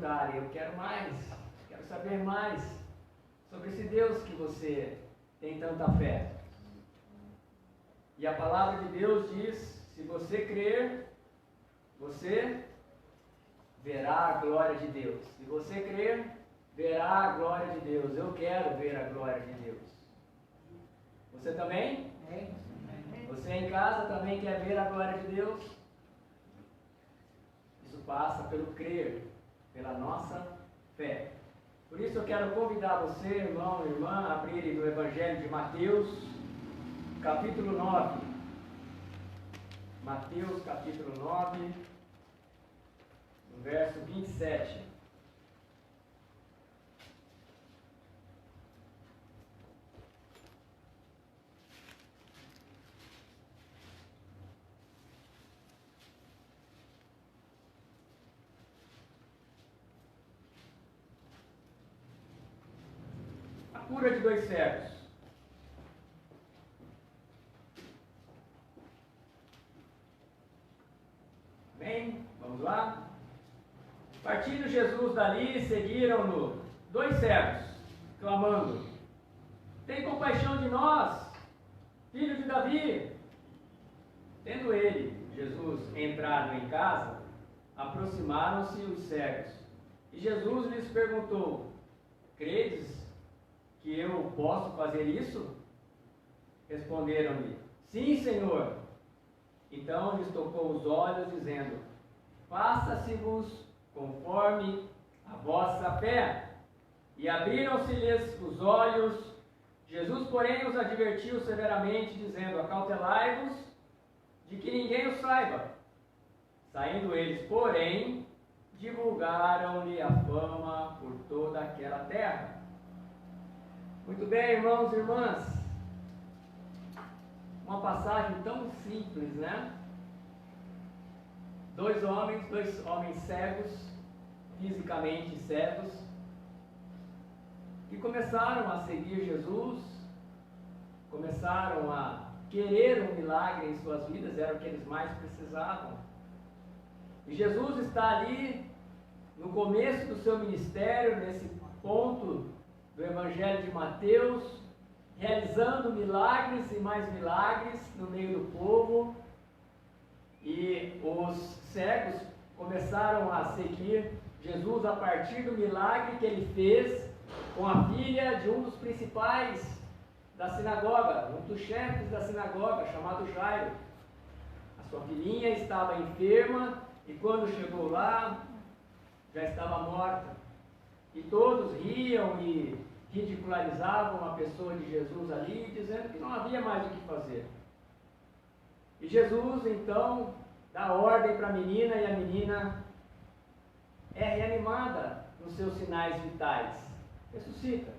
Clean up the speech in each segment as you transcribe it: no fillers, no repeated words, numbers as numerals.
perguntarem: eu quero mais, quero saber mais sobre esse Deus que você tem tanta fé. E a palavra de Deus diz: se você crer, você verá a glória de Deus. Se você crer, verá a glória de Deus. Eu quero ver a glória de Deus. Você também? Você em casa também quer ver a glória de Deus? Isso passa pelo crer, pela nossa fé. Por isso eu quero convidar você, irmão e irmã, a abrir no Evangelho de Mateus, capítulo 9. Mateus, capítulo 9, no verso 27. A cura de 2 cegos. Bem, vamos lá. Partindo Jesus dali, seguiram-no 2 cegos, clamando: tem compaixão de nós, filho de Davi. Tendo ele, Jesus, entrado em casa, aproximaram-se os cegos. E Jesus lhes perguntou: credes que eu posso fazer isso? Responderam-lhe: sim, Senhor. Então lhes tocou os olhos, dizendo: faça-se-vos conforme a vossa fé. E abriram-se-lhes os olhos. Jesus, porém, os advertiu severamente, dizendo: acautelai-vos de que ninguém o saiba. Saindo eles, porém, divulgaram-lhe a fama por toda aquela terra. Muito bem, irmãos e irmãs. Uma passagem tão simples, né? 2 homens cegos, fisicamente cegos, que começaram a seguir Jesus, começaram a querer um milagre em suas vidas, era o que eles mais precisavam. E Jesus está ali, no começo do seu ministério, nesse ponto do Evangelho de Mateus, realizando milagres e mais milagres no meio do povo. E os cegos começaram a seguir Jesus a partir do milagre que ele fez com a filha de um dos principais da sinagoga, um dos chefes da sinagoga, chamado Jairo. A sua filhinha estava enferma e quando chegou lá, já estava morta. E todos riam e ridicularizavam a pessoa de Jesus ali, dizendo que não havia mais o que fazer. E Jesus, então, dá ordem para a menina, e a menina é reanimada nos seus sinais vitais. Ressuscita.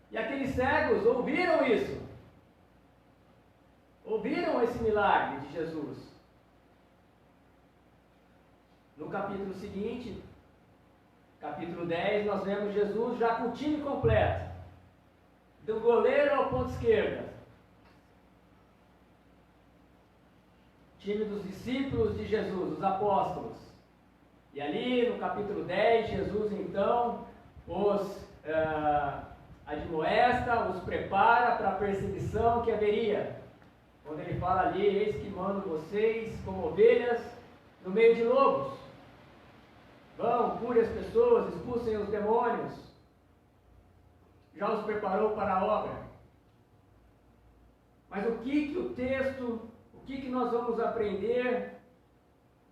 E aqueles cegos ouviram isso. Ouviram esse milagre de Jesus. No capítulo seguinte, capítulo 10, nós vemos Jesus já com o time completo. Do goleiro ao ponto esquerda. Time dos discípulos de Jesus, os apóstolos. E ali no capítulo 10, Jesus então os admoesta, os prepara para a perseguição que haveria. Quando ele fala ali: eis que mando vocês como ovelhas no meio de lobos. Vão, curem as pessoas, expulsem os demônios. Já os preparou para a obra. Mas o que o texto, o que nós vamos aprender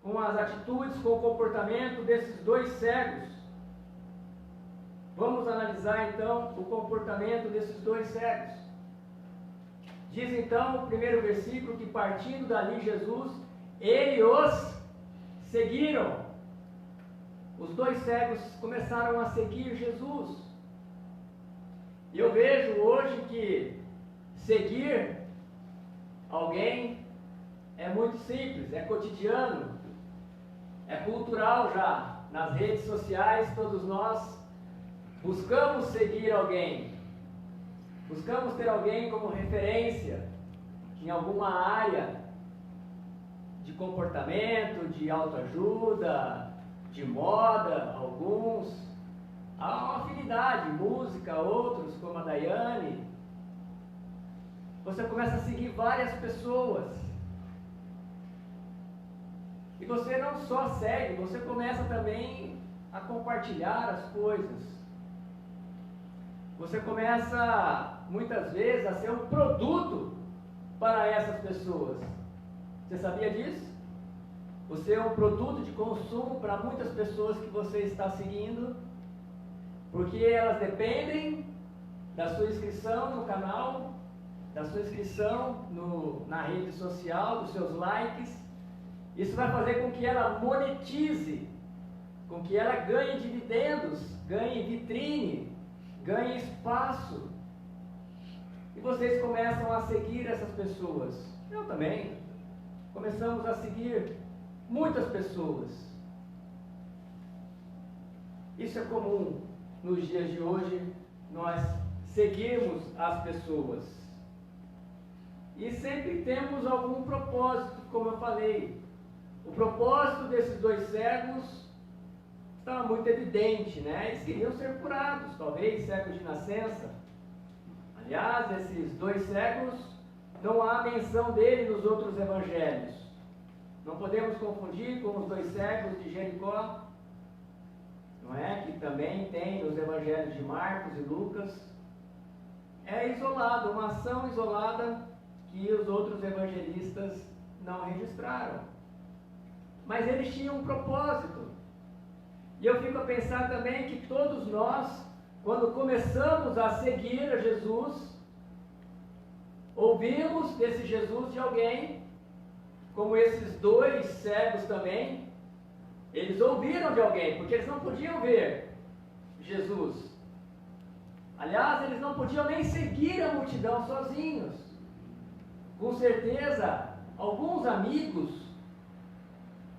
com as atitudes, com o comportamento desses 2 cegos? Vamos analisar então o comportamento desses 2 cegos. Diz então o primeiro versículo que, partindo dali Jesus, ele os seguiram. Os 2 cegos começaram a seguir Jesus. E eu vejo hoje que seguir alguém é muito simples, é cotidiano, é cultural já. Nas redes sociais todos nós buscamos seguir alguém, buscamos ter alguém como referência em alguma área de comportamento, de autoajuda, de moda, alguns. Há uma afinidade, música, outros, como a Daiane. Você começa a seguir várias pessoas. E você não só segue, você começa também a compartilhar as coisas. Você começa, muitas vezes, a ser um produto para essas pessoas. Você sabia disso? Você é um produto de consumo para muitas pessoas que você está seguindo, porque elas dependem da sua inscrição no canal, da sua inscrição na rede social, dos seus likes. Isso vai fazer com que ela monetize, com que ela ganhe dividendos, ganhe vitrine, ganhe espaço. E vocês começam a seguir essas pessoas. Eu também. Começamos a seguir muitas pessoas. Isso é comum nos dias de hoje, nós seguirmos as pessoas. E sempre temos algum propósito, como eu falei. O propósito desses dois cegos estava muito evidente, né? Eles queriam ser curados, talvez cegos de nascença. Aliás, esses dois cegos, não há menção dele nos outros evangelhos. Não podemos confundir com os dois cegos de Jericó, não é? Que também tem nos evangelhos de Marcos e Lucas. É isolado, uma ação isolada que os outros evangelistas não registraram. Mas eles tinham um propósito. E eu fico a pensar também que todos nós, quando começamos a seguir a Jesus, ouvimos desse Jesus de alguém, como esses dois cegos também, eles ouviram de alguém, porque eles não podiam ver Jesus. Aliás, eles não podiam nem seguir a multidão sozinhos. Com certeza, alguns amigos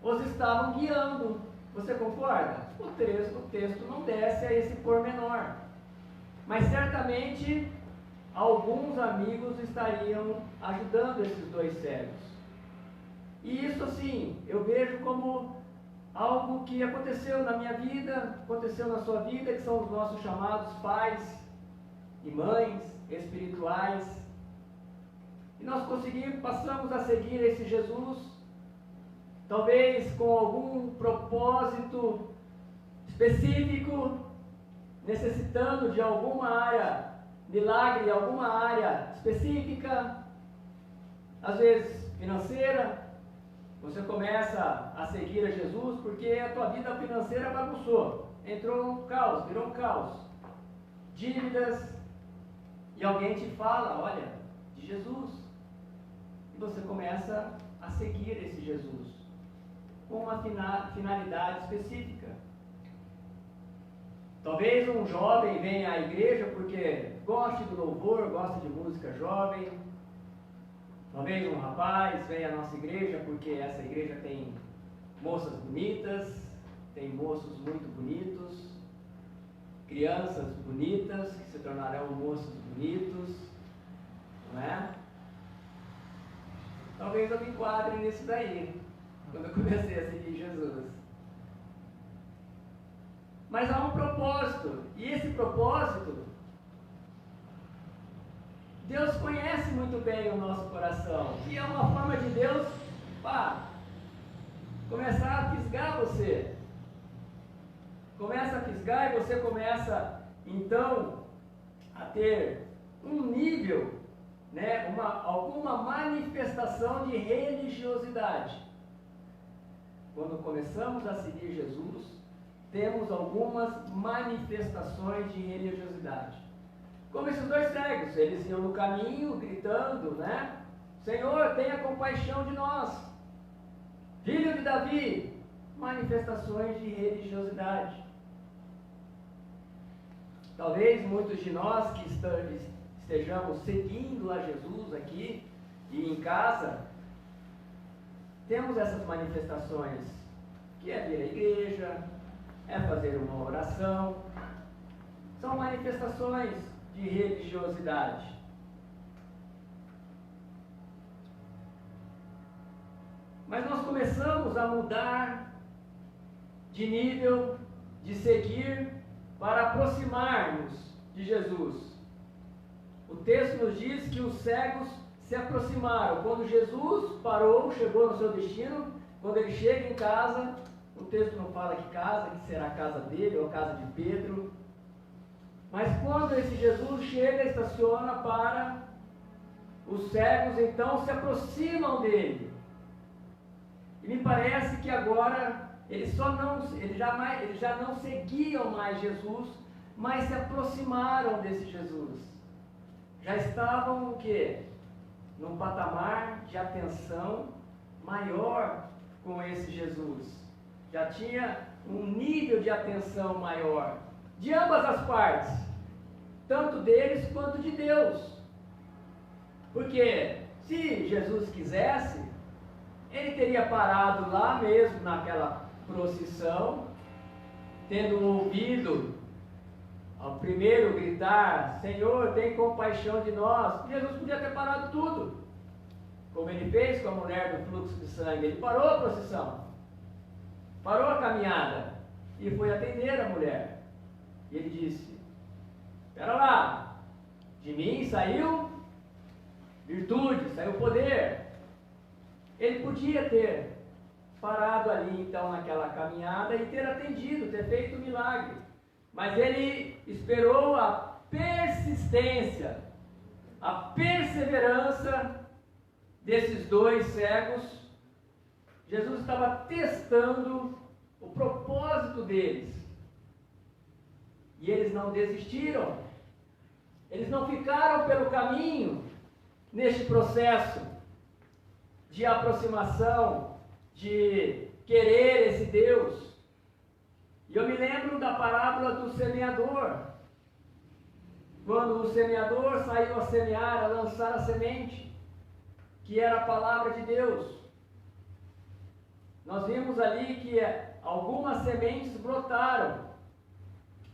os estavam guiando. Você concorda? O texto não desce a esse pormenor. Mas certamente alguns amigos estariam ajudando esses dois cegos. E isso, assim, eu vejo como algo que aconteceu na minha vida, aconteceu na sua vida, que são os nossos chamados pais e mães espirituais. E nós passamos a seguir esse Jesus, talvez com algum propósito específico, necessitando de alguma área, milagre, alguma área específica, às vezes financeira. Você começa a seguir a Jesus porque a tua vida financeira bagunçou, entrou um caos, virou um caos, dívidas, e alguém te fala, olha, de Jesus, e você começa a seguir esse Jesus com uma finalidade específica. Talvez um jovem venha à igreja porque goste do louvor, gosta de música jovem. Talvez um rapaz venha à nossa igreja porque essa igreja tem moças bonitas, tem moços muito bonitos, crianças bonitas que se tornarão moços bonitos, não é? Talvez eu me enquadre nisso daí, quando eu comecei a seguir Jesus. Mas há um propósito, e esse propósito, Deus conhece muito bem o nosso coração, e é uma forma de Deus, começar a fisgar você. Começa a fisgar e você começa, então, a ter um nível, né, alguma manifestação de religiosidade. Quando começamos a seguir Jesus, temos algumas manifestações de religiosidade. Como esses dois cegos, eles iam no caminho gritando, né? Senhor, tenha compaixão de nós, filho de Davi. Manifestações de religiosidade. Talvez muitos de nós que estejamos seguindo a Jesus aqui e em casa, temos essas manifestações, que é vir à igreja, é fazer uma oração. São manifestações de religiosidade. Mas nós começamos a mudar de nível de seguir para aproximar-nos de Jesus. O texto nos diz que os cegos se aproximaram. Quando Jesus parou, chegou no seu destino, quando ele chega em casa, o texto não fala que casa, que será a casa dele ou a casa de Pedro. Mas quando esse Jesus chega, estaciona para, os cegos então se aproximam dele. E me parece que agora eles já não seguiam mais Jesus, mas se aproximaram desse Jesus. Já estavam o quê? Num patamar de atenção maior com esse Jesus. Já tinha um nível de atenção maior, de ambas as partes, tanto deles quanto de Deus. Porque se Jesus quisesse, ele teria parado lá mesmo naquela procissão, tendo ouvido ao primeiro gritar: Senhor, tem compaixão de nós. Jesus podia ter parado tudo, como ele fez com a mulher do fluxo de sangue. Ele parou a procissão, parou a caminhada e foi atender a mulher. E ele disse: espera lá, de mim saiu virtude, saiu poder. Ele podia ter parado ali então naquela caminhada e ter atendido, ter feito o milagre. Mas ele esperou a persistência, a perseverança desses dois cegos. Jesus estava testando o propósito deles. E eles não desistiram. Eles não ficaram pelo caminho neste processo de aproximação, de querer esse Deus. E eu me lembro da parábola do semeador. Quando o semeador saiu a semear, a lançar a semente, que era a palavra de Deus. Nós vimos ali que algumas sementes brotaram.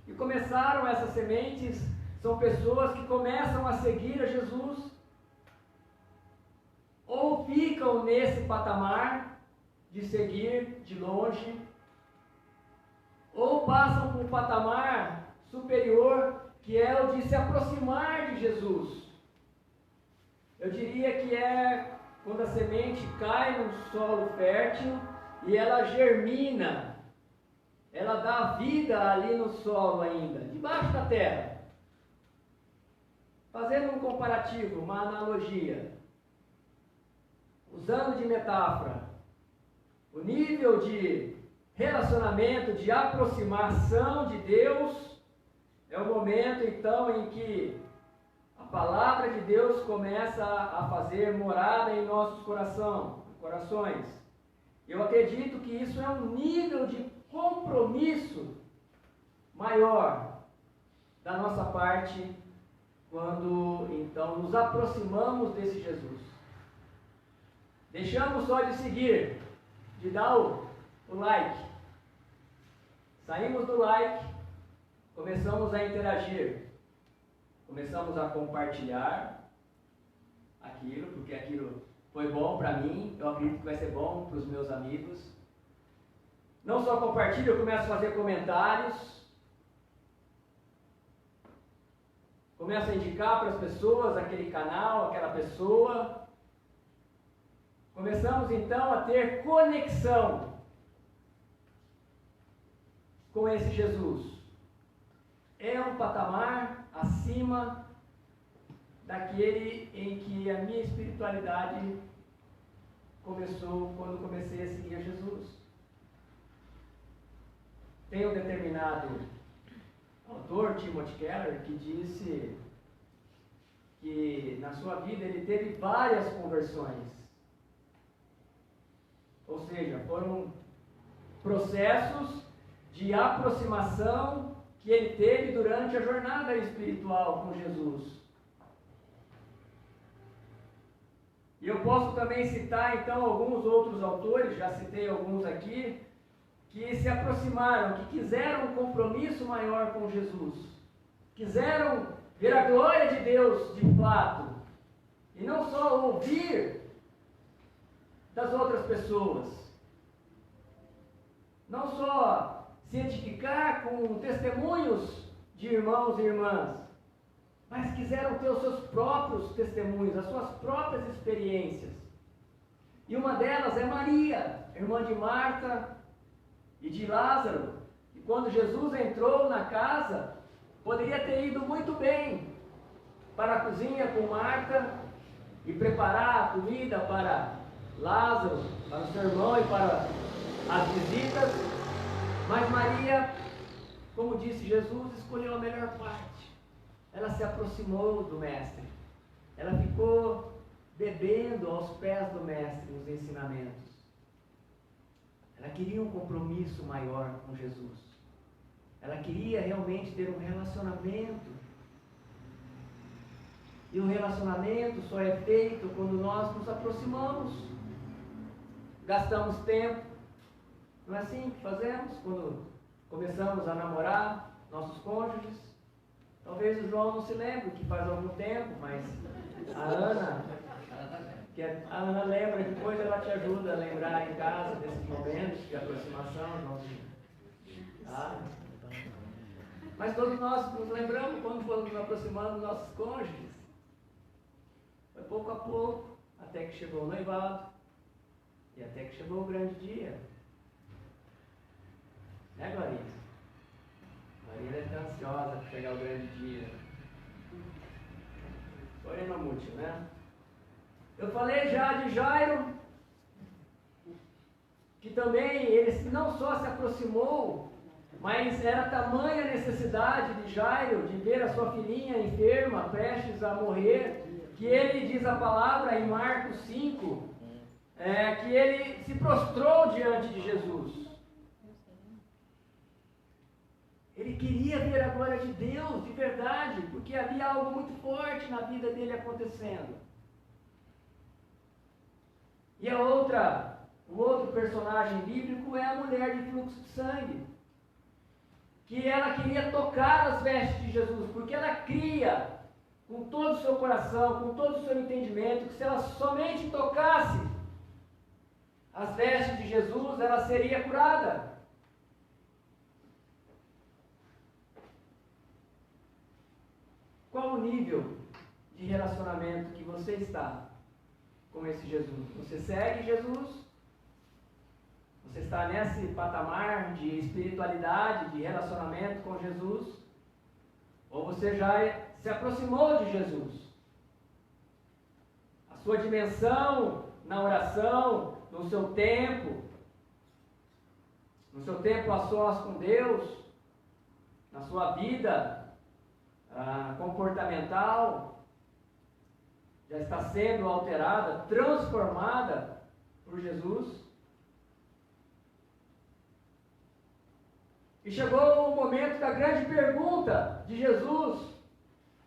E começaram essas sementes, são pessoas que começam a seguir a Jesus, ou ficam nesse patamar de seguir de longe, ou passam para um patamar superior, que é o de se aproximar de Jesus. Eu diria que é quando a semente cai num solo fértil e ela germina, ela dá vida ali no solo ainda, debaixo da terra. Fazendo um comparativo, uma analogia, usando de metáfora, o nível de relacionamento, de aproximação de Deus, é o momento então em que a palavra de Deus começa a fazer morada em nossos corações. Eu acredito que isso é um nível de compromisso maior da nossa parte, quando então nos aproximamos desse Jesus. Deixamos só de seguir, de dar o like. Saímos do like, começamos a interagir, começamos a compartilhar aquilo, porque aquilo foi bom para mim, eu acredito que vai ser bom para os meus amigos. Não só compartilho, eu começo a fazer comentários, começo a indicar para as pessoas aquele canal, aquela pessoa. Começamos então a ter conexão com esse Jesus. É um patamar acima daquele em que a minha espiritualidade começou quando comecei a seguir a Jesus. Tem um determinado autor, Timothy Keller, que disse que na sua vida ele teve várias conversões. Ou seja, foram processos de aproximação que ele teve durante a jornada espiritual com Jesus. E eu posso também citar então alguns outros autores, já citei alguns aqui, que se aproximaram, que quiseram um compromisso maior com Jesus, quiseram ver a glória de Deus de fato, e não só ouvir das outras pessoas. não só se edificar com testemunhos de irmãos e irmãs, mas quiseram ter os seus próprios testemunhos, as suas próprias experiências. E uma delas é Maria, irmã de Marta e de Lázaro, e quando Jesus entrou na casa, poderia ter ido muito bem para a cozinha com Marta e preparar a comida para Lázaro, para o seu irmão e para as visitas, mas Maria, como disse Jesus, escolheu a melhor parte. Ela se aproximou do Mestre, ela ficou bebendo aos pés do Mestre os ensinamentos. Ela queria um compromisso maior com Jesus, ela queria realmente ter um relacionamento, e o relacionamento só é feito quando nós nos aproximamos, gastamos tempo. Não é assim que fazemos quando começamos a namorar nossos cônjuges? Talvez o João não se lembre, que faz algum tempo, mas a Ana lembra, depois ela te ajuda a lembrar em casa desses momentos de aproximação, Joãozinho. Tá? Mas todos nós nos lembramos quando fomos nos aproximando dos nossos cônjuges. Foi pouco a pouco, até que chegou o noivado, e até que chegou o grande dia. Né, Glorinha? Maria está ansiosa para chegar o grande dia. Porém, não mútil, né? Eu falei já de Jairo, que também ele não só se aproximou, mas era tamanha a necessidade de Jairo de ver a sua filhinha enferma, prestes a morrer, que ele diz a palavra em Marcos 5, que ele se prostrou diante de Jesus. Ele queria ver a glória de Deus, de verdade, porque havia algo muito forte na vida dele acontecendo. E o outro personagem bíblico é a mulher de fluxo de sangue, que ela queria tocar as vestes de Jesus, porque ela cria com todo o seu coração, com todo o seu entendimento, que se ela somente tocasse as vestes de Jesus, ela seria curada. Qual o nível de relacionamento que você está com esse Jesus? Você segue Jesus? Você está nesse patamar de espiritualidade, de relacionamento com Jesus? Ou você já se aproximou de Jesus? A sua dimensão na oração, no seu tempo a sós com Deus, na sua vida comportamental, já está sendo alterada, transformada por Jesus. E chegou o momento da grande pergunta de Jesus,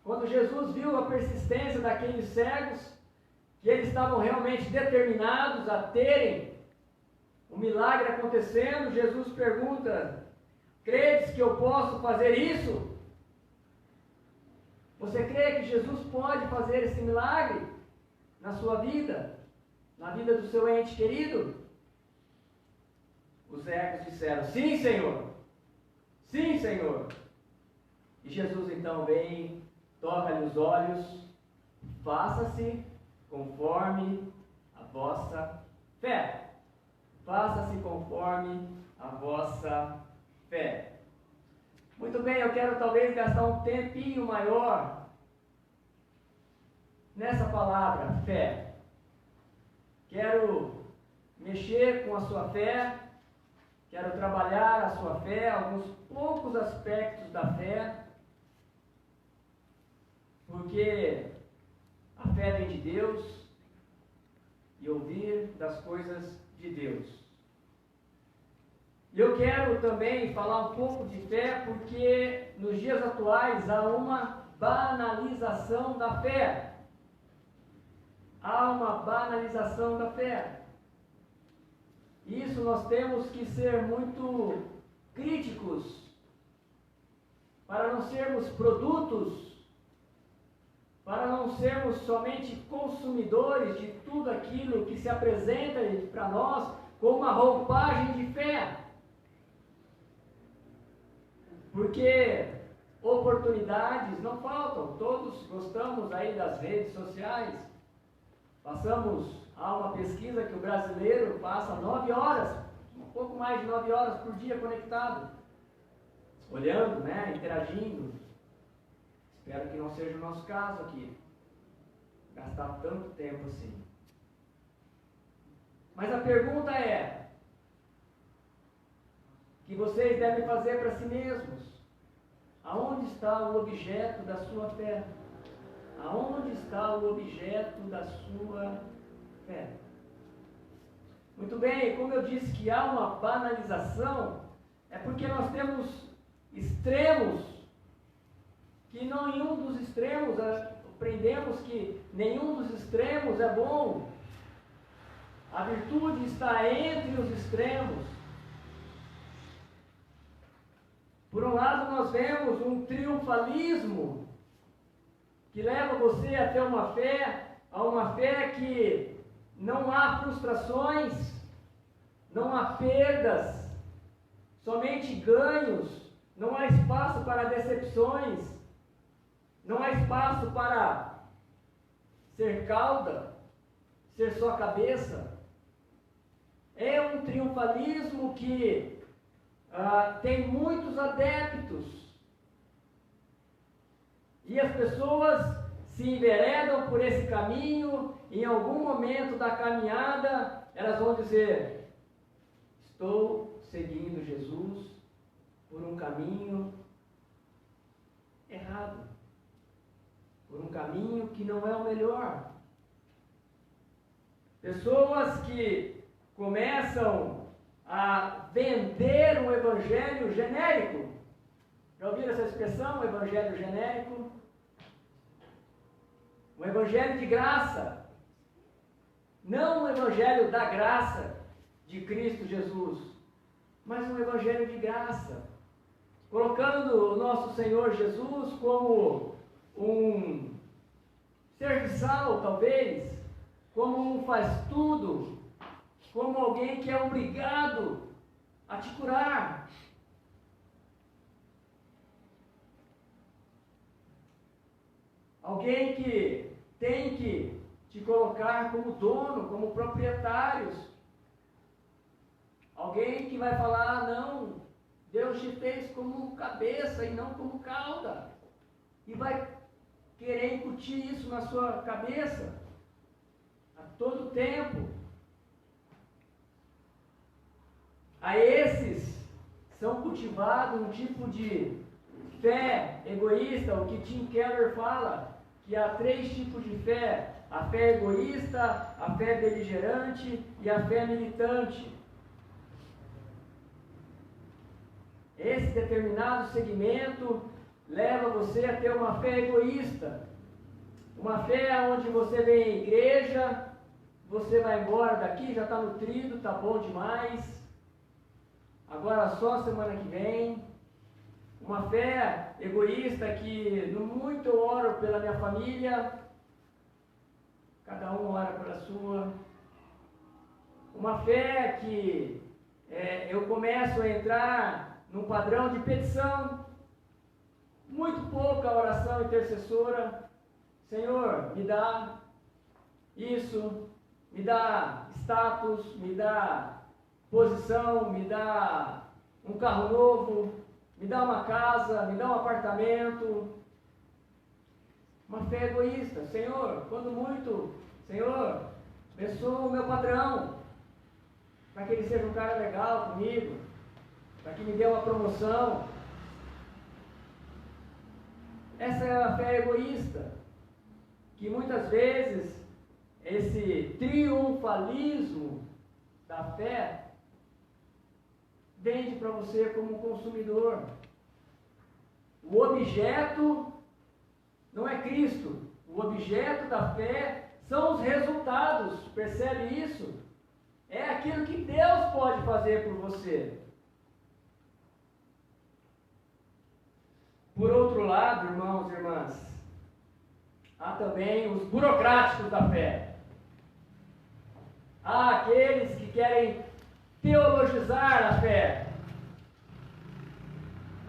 quando Jesus viu a persistência daqueles cegos, que eles estavam realmente determinados a terem o milagre acontecendo. Jesus pergunta: credes que eu posso fazer isso? Você crê que Jesus pode fazer esse milagre na sua vida, na vida do seu ente querido? Os cegos disseram: sim, Senhor. Sim, Senhor. E Jesus então vem, toca-lhe os olhos: faça-se conforme a vossa fé. Faça-se conforme a vossa fé. Muito bem, eu quero talvez gastar um tempinho maior nessa palavra, fé. Quero mexer com a sua fé, quero trabalhar a sua fé, alguns poucos aspectos da fé, porque a fé vem de Deus e ouvir das coisas de Deus. E eu quero também falar um pouco de fé, porque nos dias atuais há uma banalização da fé. Há uma banalização da fé. Isso nós temos que ser muito críticos, para não sermos produtos, para não sermos somente consumidores de tudo aquilo que se apresenta para nós como uma roupagem de fé. Porque oportunidades não faltam, todos gostamos aí das redes sociais. Há uma pesquisa que o brasileiro passa 9 horas, um pouco mais de 9 horas por dia conectado, olhando, né, interagindo. Espero que não seja o nosso caso aqui, gastar tanto tempo assim. Mas a pergunta é, que vocês devem fazer para si mesmos: aonde está o objeto da sua fé? Aonde está o objeto da sua fé? Muito bem, como eu disse que há uma banalização, é porque nós temos extremos, que nenhum dos extremos, aprendemos que nenhum dos extremos é bom. A virtude está entre os extremos. Por um lado, nós vemos um triunfalismo que leva você a ter uma fé que não há frustrações, não há perdas, somente ganhos, não há espaço para decepções, não há espaço para ser cauda, ser só cabeça. É um triunfalismo que tem muitos adeptos. E as pessoas se enveredam por esse caminho, e em algum momento da caminhada, elas vão dizer: estou seguindo Jesus por um caminho errado, por um caminho que não é o melhor. Pessoas que começam a vender um evangelho genérico. Já ouviram essa expressão, evangelho genérico? Um evangelho de graça. Não um evangelho da graça de Cristo Jesus, mas um evangelho de graça. Colocando o nosso Senhor Jesus como um serviçal, talvez, como um faz-tudo, como alguém que é obrigado a te curar. Alguém que tem que te colocar como dono, como proprietários. Alguém que vai falar: não, Deus te fez como cabeça e não como cauda. E vai querer incutir isso na sua cabeça a todo tempo. A esses são cultivados um tipo de fé egoísta, o que Tim Keller fala, que há 3 tipos de fé: a fé egoísta, a fé beligerante e a fé militante. Esse determinado segmento leva você a ter uma fé egoísta, uma fé onde você vem à igreja, você vai embora daqui, já está nutrido, está bom demais, agora só semana que vem. Uma fé egoísta que no muito eu oro pela minha família, cada um ora pela sua. Uma fé que eu começo a entrar num padrão de petição, muito pouca oração intercessora. Senhor, me dá isso, me dá status, me dá posição, me dá um carro novo, me dá uma casa, me dá um apartamento. Uma fé egoísta. Senhor, quando muito, Senhor, abençoa o meu patrão, para que ele seja um cara legal comigo, para que me dê uma promoção. Essa é a fé egoísta, que muitas vezes esse triunfalismo da fé vende para você como consumidor. O objeto não é Cristo. O objeto da fé são os resultados. Percebe isso? É aquilo que Deus pode fazer por você. Por outro lado, irmãos e irmãs, há também os burocráticos da fé. Há aqueles que querem teologizar a fé.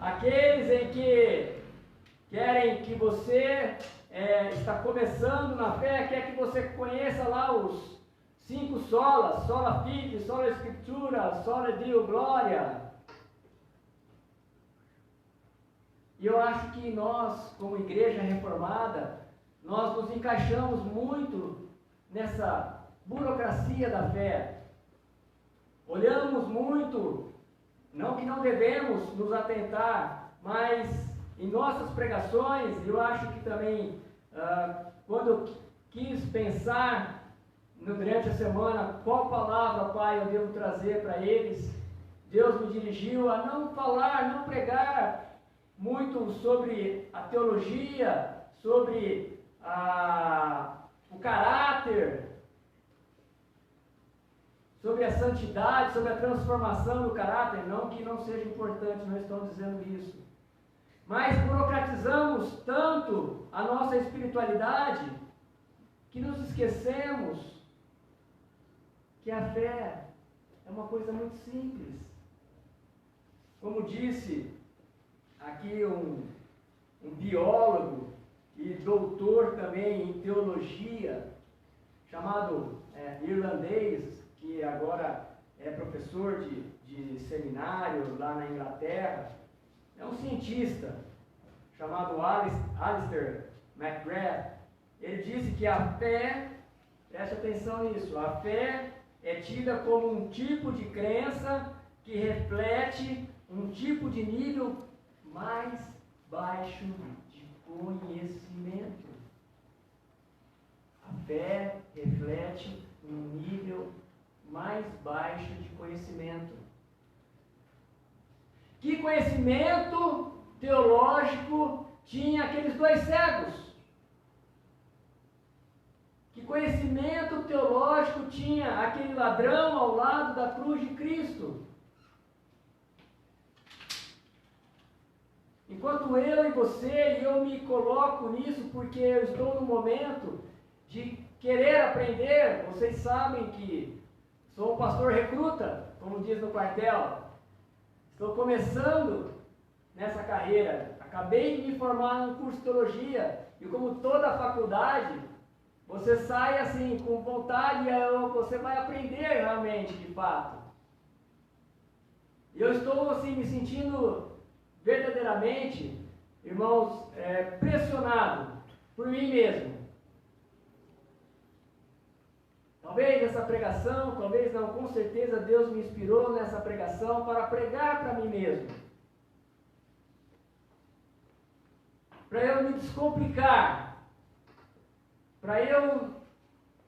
Aqueles em que querem que você está começando na fé, quer que você conheça lá os 5 solas, sola fide, sola escritura, sola deo glória. E eu acho que nós, como igreja reformada, nós nos encaixamos muito nessa burocracia da fé. Olhamos muito, não que não devemos nos atentar, mas em nossas pregações, eu acho que também, quando eu quis pensar durante a semana qual palavra, Pai, eu devo trazer para eles, Deus me dirigiu a não falar, não pregar muito sobre a teologia, sobre o caráter, sobre a santidade, sobre a transformação do caráter. Não que não seja importante, não estou dizendo isso. Mas burocratizamos tanto a nossa espiritualidade que nos esquecemos que a fé é uma coisa muito simples. Como disse aqui um biólogo e doutor também em teologia, chamado irlandês, que agora é professor de seminário lá na Inglaterra, é um cientista chamado Alistair McGrath. Ele disse que a fé, preste atenção nisso, a fé é tida como um tipo de crença que reflete um tipo de nível mais baixo de conhecimento. A fé reflete um nível mais baixo de conhecimento. Que conhecimento teológico tinha aqueles 2 cegos? Que conhecimento teológico tinha aquele ladrão ao lado da cruz de Cristo? Enquanto eu e você, e eu me coloco nisso porque eu estou no momento de querer aprender, vocês sabem que sou um pastor recruta, como diz no quartel. Estou começando nessa carreira, acabei de me formar no curso de teologia, e como toda faculdade, você sai assim com vontade, você vai aprender realmente, de fato. E eu estou assim me sentindo verdadeiramente, irmãos, pressionado por mim mesmo. Talvez essa pregação, talvez não, com certeza Deus me inspirou nessa pregação para pregar para mim mesmo. Para eu me descomplicar, para eu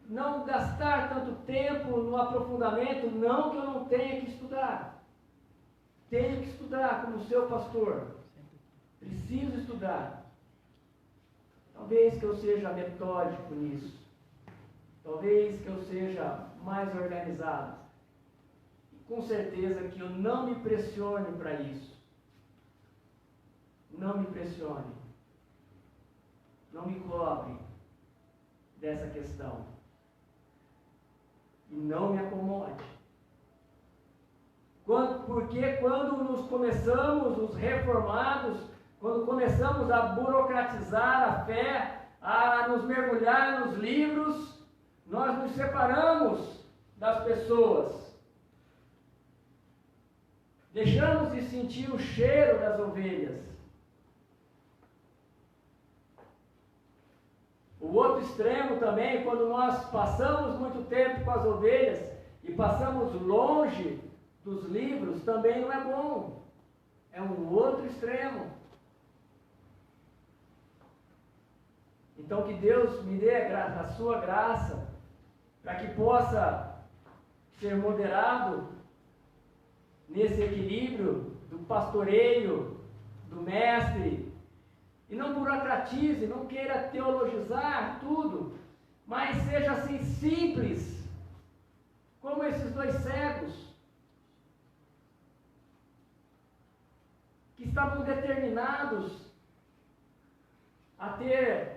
não gastar tanto tempo no aprofundamento, não que eu não tenha que estudar. Tenho que estudar como seu pastor. Preciso estudar. Talvez que eu seja metódico nisso. Talvez que eu seja mais organizado. Com certeza que eu não me pressione para isso. Não me pressione. Não me cobre dessa questão. E não me acomode. Porque quando nos começamos, os reformados, quando começamos a burocratizar a fé, a nos mergulhar nos livros, nós nos separamos das pessoas. Deixamos de sentir o cheiro das ovelhas. O outro extremo também, quando nós passamos muito tempo com as ovelhas e passamos longe dos livros, também não é bom. É um outro extremo. Então que Deus me dê a sua graça, para que possa ser moderado nesse equilíbrio do pastoreio, do mestre, e não burocratize, não queira teologizar tudo, mas seja assim simples, como esses 2 cegos, que estavam determinados a ter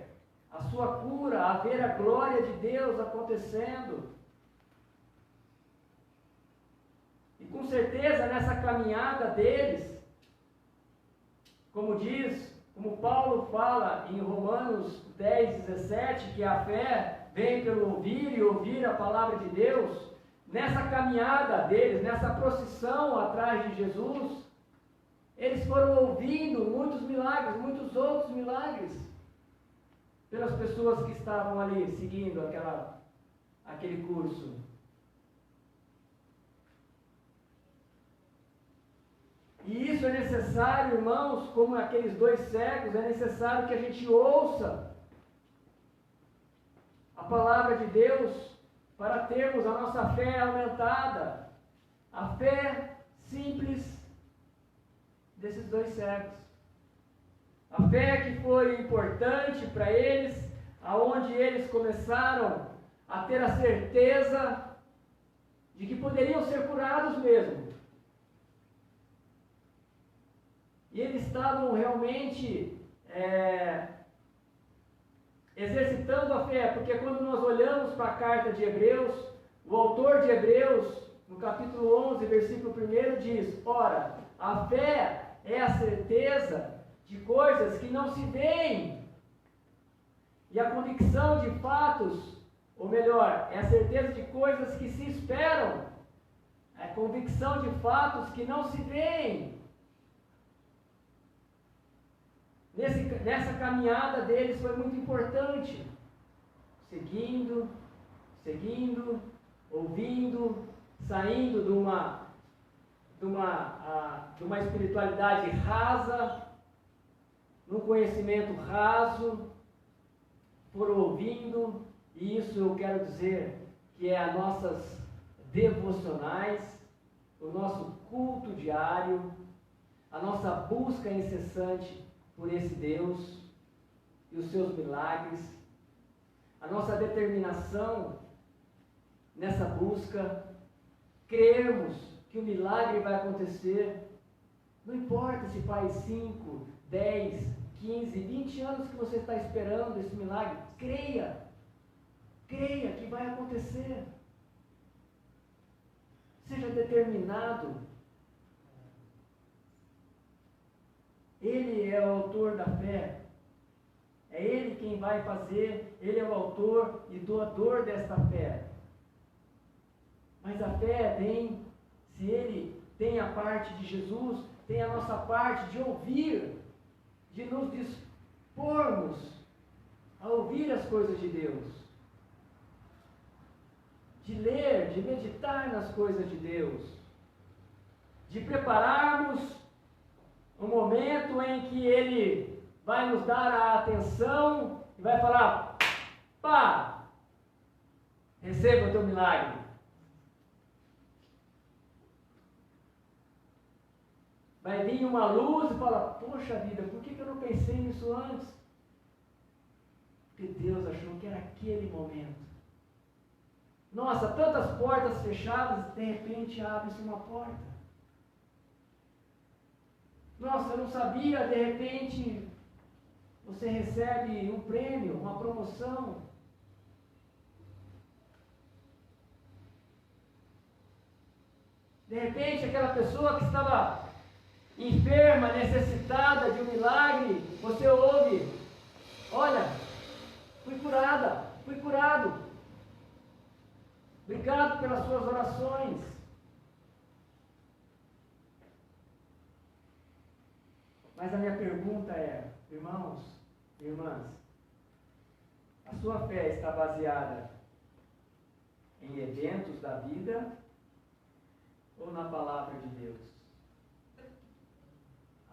a sua cura, a ver a glória de Deus acontecendo. E com certeza nessa caminhada deles, como Paulo fala em Romanos 10, 17, que a fé vem pelo ouvir e ouvir a palavra de Deus, nessa caminhada deles, nessa procissão atrás de Jesus, eles foram ouvindo muitos milagres, muitos outros milagres, pelas pessoas que estavam ali seguindo aquele curso. E isso é necessário, irmãos, como aqueles 2 cegos, é necessário que a gente ouça a palavra de Deus para termos a nossa fé aumentada. A fé simples desses 2 cegos. A fé que foi importante para eles, aonde eles começaram a ter a certeza de que poderiam ser curados mesmo. E eles estavam realmente exercitando a fé, porque quando nós olhamos para a carta de Hebreus, o autor de Hebreus, no capítulo 11, versículo 1, diz: ora, a fé é a certeza de coisas que não se veem, e a convicção de fatos, ou melhor, é a certeza de coisas que se esperam, é a convicção de fatos que não se veem. Nessa caminhada deles foi muito importante, seguindo, ouvindo, saindo de uma espiritualidade rasa, num conhecimento raso, foram ouvindo, e isso eu quero dizer que é as nossas devocionais, o nosso culto diário, a nossa busca incessante por esse Deus e os seus milagres, a nossa determinação nessa busca, crermos que o milagre vai acontecer, não importa se faz 5, 10, 15, 20 anos que você está esperando esse milagre, creia que vai acontecer, seja determinado. Ele é o autor da fé, é Ele quem vai fazer, Ele é o autor e doador desta fé. Mas a fé vem, se Ele tem a parte de Jesus, tem a nossa parte de ouvir, de nos dispormos a ouvir as coisas de Deus, de ler, de meditar nas coisas de Deus, de prepararmos um momento em que Ele vai nos dar a atenção e vai falar: pá, receba o teu milagre. Vai vir uma luz e fala: poxa vida, por que eu não pensei nisso antes? Porque Deus achou que era aquele momento. Nossa, tantas portas fechadas, de repente abre-se uma porta. Nossa, eu não sabia, de repente você recebe um prêmio, uma promoção. De repente aquela pessoa que estava enferma, necessitada de um milagre, você ouve: olha, fui curada, fui curado. Obrigado pelas suas orações. Mas a minha pergunta é: irmãos, irmãs, a sua fé está baseada em eventos da vida ou na palavra de Deus?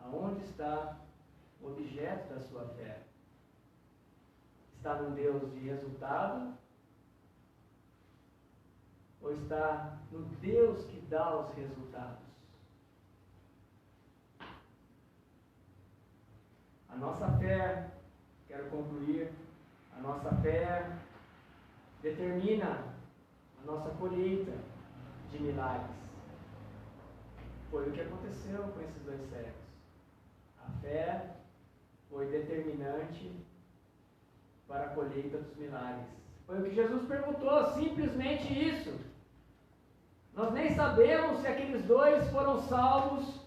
Aonde está o objeto da sua fé? Está num Deus de resultado? Ou está no Deus que dá os resultados? A nossa fé, quero concluir, a nossa fé determina a nossa colheita de milagres. Foi o que aconteceu com esses 2 cegos. A fé foi determinante para a colheita dos milagres. Foi o que Jesus perguntou, simplesmente isso. Nós nem sabemos se aqueles 2 foram salvos,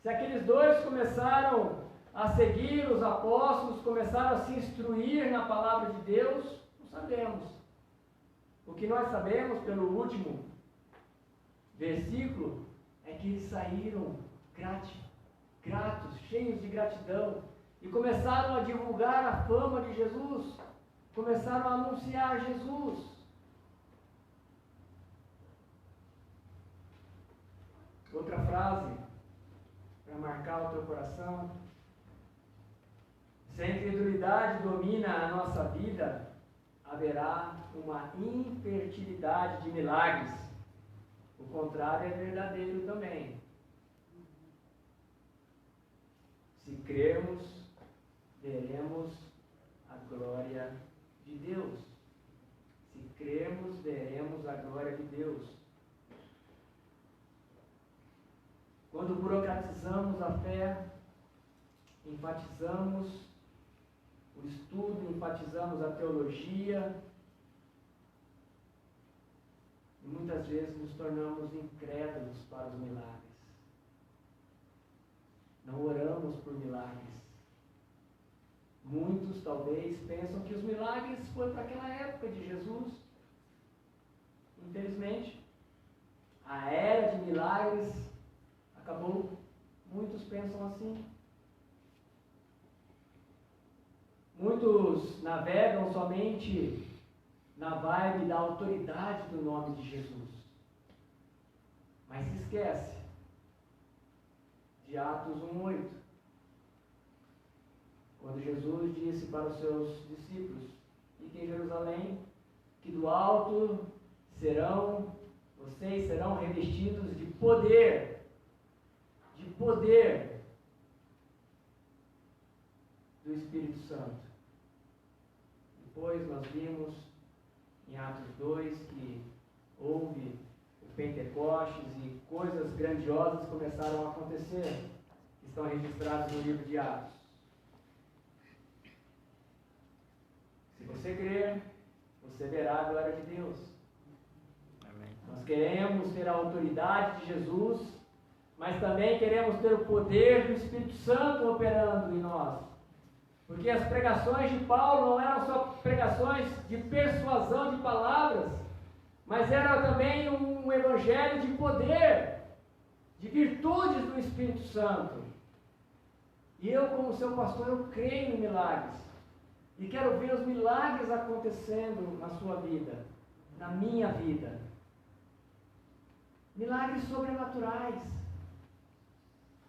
se aqueles 2 começaram a seguir os apóstolos, começaram a se instruir na palavra de Deus? Não sabemos. O que nós sabemos pelo último versículo é que eles saíram gratos, cheios de gratidão, e começaram a divulgar a fama de Jesus, começaram a anunciar Jesus. Outra frase para marcar o teu coração: se a incredulidade domina a nossa vida, haverá uma infertilidade de milagres. O contrário é verdadeiro também. Se crermos, veremos a glória de Deus. Se crermos, veremos a glória de Deus. Quando burocratizamos a fé, enfatizamos o estudo, enfatizamos a teologia, e muitas vezes nos tornamos incrédulos para os milagres. Não oramos por milagres. Muitos talvez pensam que os milagres foram para aquela época de Jesus. Infelizmente, a era de milagres acabou. Muitos pensam assim. Muitos navegam somente na vibe da autoridade do nome de Jesus. Mas se esquece de Atos 1:8, quando Jesus disse para os seus discípulos: fiquem em Jerusalém, que do alto vocês serão revestidos de poder do Espírito Santo. Depois nós vimos em Atos 2 que houve o Pentecostes e coisas grandiosas começaram a acontecer, que estão registradas no livro de Atos. Se você crer, você verá a glória de Deus. Amém. Nós queremos ter a autoridade de Jesus, mas também queremos ter o poder do Espírito Santo operando em nós. Porque as pregações de Paulo não eram só pregações de persuasão de palavras, mas era também um evangelho de poder, de virtudes do Espírito Santo. E eu, como seu pastor, eu creio em milagres. E quero ver os milagres acontecendo na sua vida, na minha vida. Milagres sobrenaturais.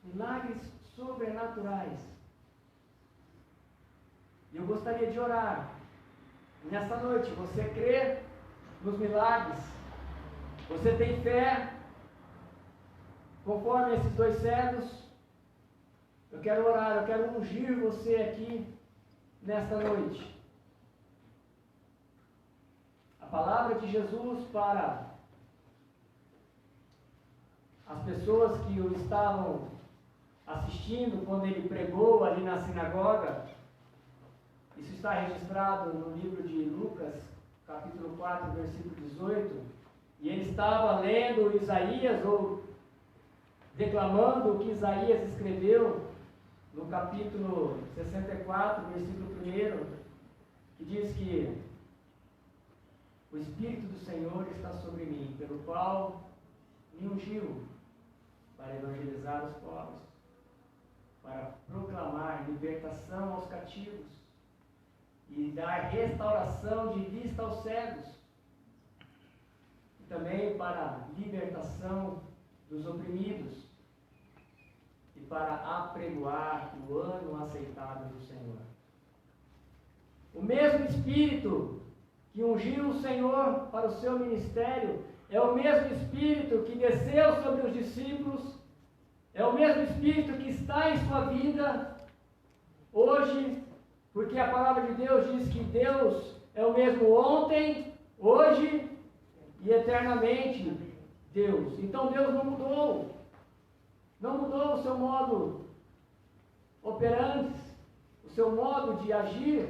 Milagres sobrenaturais. E eu gostaria de orar nessa noite. Você crê nos milagres? Você tem fé? Conforme esses dois cegos, eu quero orar, eu quero ungir você aqui nesta noite. A palavra de Jesus para as pessoas que o estavam assistindo quando ele pregou ali na sinagoga, isso está registrado no livro de Lucas, capítulo 4, versículo 18, e ele estava lendo Isaías, ou declamando o que Isaías escreveu no capítulo 64, versículo 1, que diz que o Espírito do Senhor está sobre mim, pelo qual me ungiu para evangelizar os pobres, para proclamar libertação aos cativos e dar restauração de vista aos cegos, e também para libertação dos oprimidos, e para apregoar o ano aceitável do Senhor. O mesmo Espírito que ungiu o Senhor para o seu ministério é o mesmo Espírito que desceu sobre os discípulos, é o mesmo Espírito que está em sua vida hoje, porque a palavra de Deus diz que Deus é o mesmo ontem, hoje e eternamente Deus. Então Deus não mudou o seu modo operante, o seu modo de agir.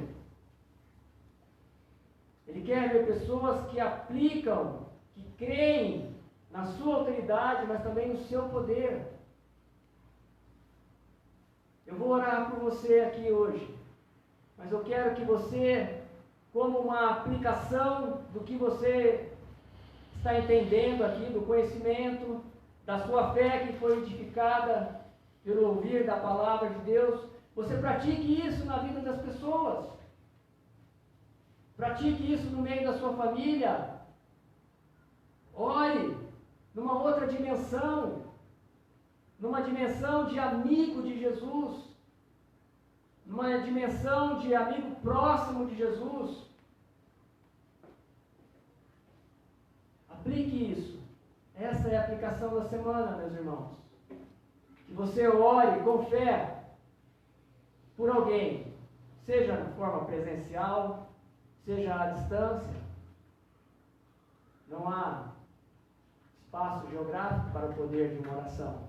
Ele quer ver pessoas que aplicam, que creem na sua autoridade, mas também no seu poder. Eu vou orar por você aqui hoje, mas eu quero que você, como uma aplicação do que você está entendendo aqui, do conhecimento, da sua fé que foi edificada pelo ouvir da palavra de Deus, você pratique isso na vida das pessoas. Pratique isso no meio da sua família. Ore numa outra dimensão, numa dimensão de amigo de Jesus, numa dimensão de amigo próximo de Jesus. Aplique isso. Essa é a aplicação da semana, meus irmãos. Que você ore com fé por alguém, seja de forma presencial, seja à distância. Não há espaço geográfico para o poder de uma oração.